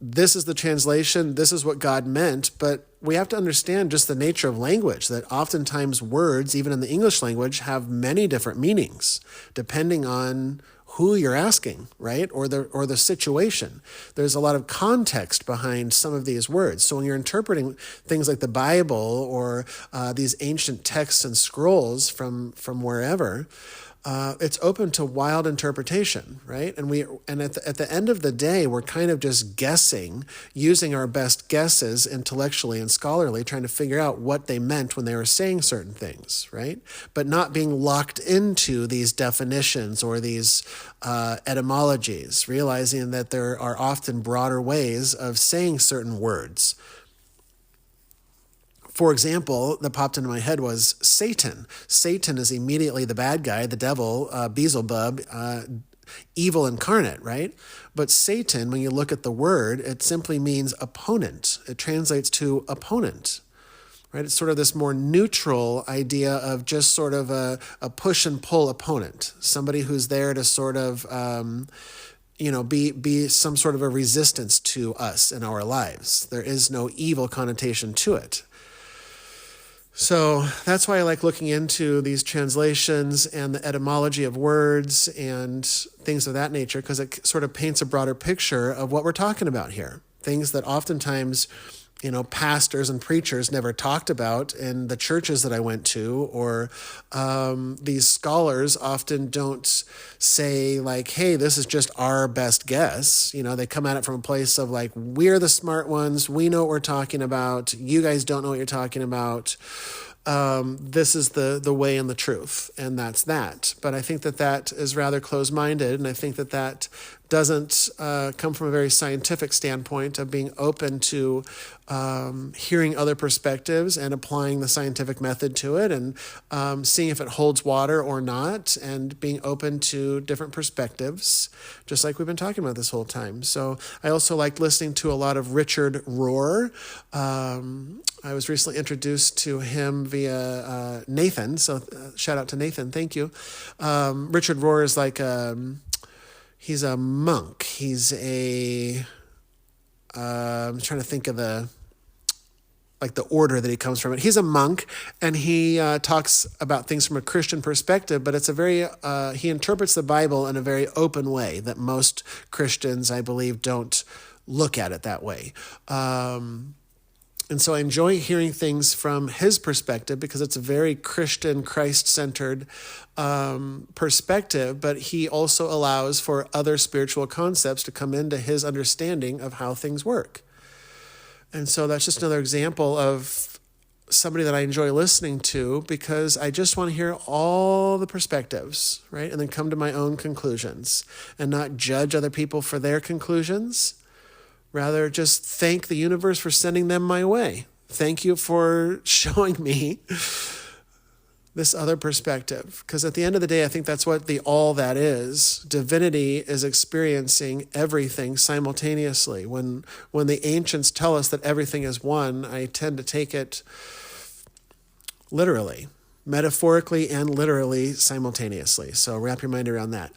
this is the translation, this is what God meant, but we have to understand just the nature of language, that oftentimes words, even in the English language, have many different meanings, depending on who you're asking, right? Or the situation. There's a lot of context behind some of these words. So when you're interpreting things like the Bible or these ancient texts and scrolls from wherever, it's open to wild interpretation, right? And at the end of the day, we're kind of just guessing, using our best guesses intellectually and scholarly, trying to figure out what they meant when they were saying certain things, right? But not being locked into these definitions or these etymologies, realizing that there are often broader ways of saying certain words. For example, that popped into my head was Satan. Satan is immediately the bad guy, the devil, Beelzebub, evil incarnate, right? But Satan, when you look at the word, it simply means opponent. It translates to opponent, right? It's sort of this more neutral idea of just sort of a push and pull opponent, somebody who's there to sort of be some sort of a resistance to us in our lives. There is no evil connotation to it. So that's why I like looking into these translations and the etymology of words and things of that nature, because it sort of paints a broader picture of what we're talking about here. Things that oftentimes, pastors and preachers never talked about in the churches that I went to, or these scholars often don't say like, hey, this is just our best guess. They come at it from a place of like, we're the smart ones. We know what we're talking about. You guys don't know what you're talking about. This is the way and the truth, and that's that. But I think that is rather closed-minded, and I think that doesn't come from a very scientific standpoint of being open to hearing other perspectives and applying the scientific method to it, and seeing if it holds water or not, and being open to different perspectives, just like we've been talking about this whole time. So I also liked listening to a lot of Richard Rohr. I was recently introduced to him via Nathan, so shout out to Nathan, thank you. Richard Rohr is like he's a monk. He's I'm trying to think of the order that he comes from. He's a monk, and he talks about things from a Christian perspective, but it's he interprets the Bible in a very open way that most Christians, I believe, don't look at it that way. And so I enjoy hearing things from his perspective because it's a very Christian, Christ-centered perspective, but he also allows for other spiritual concepts to come into his understanding of how things work. And so that's just another example of somebody that I enjoy listening to because I just want to hear all the perspectives, right? And then come to my own conclusions and not judge other people for their conclusions. Rather, just thank the universe for sending them my way. Thank you for showing me this other perspective. Because at the end of the day, I think that's what the all that is. Divinity is experiencing everything simultaneously. When the ancients tell us that everything is one, I tend to take it literally, metaphorically and literally simultaneously. So wrap your mind around that.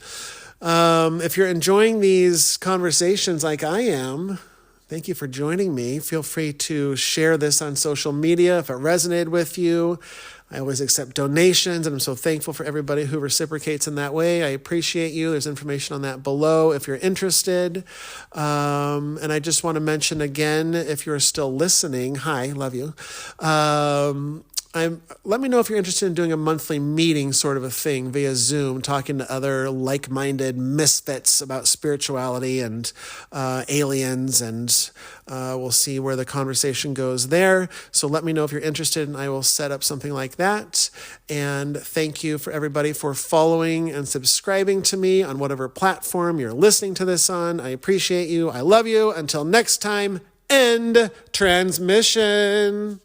If you're enjoying these conversations like I am, thank you for joining me. Feel free to share this on social media if it resonated with you. I always accept donations, and I'm so thankful for everybody who reciprocates in that way. I appreciate you. There's information on that below if you're interested. And I just want to mention again, if you're still listening, hi, love you. Let me know if you're interested in doing a monthly meeting sort of a thing via Zoom, talking to other like-minded misfits about spirituality and aliens, and we'll see where the conversation goes there. So let me know if you're interested, and I will set up something like that. And thank you for everybody for following and subscribing to me on whatever platform you're listening to this on. I appreciate you. I love you. Until next time, end transmission.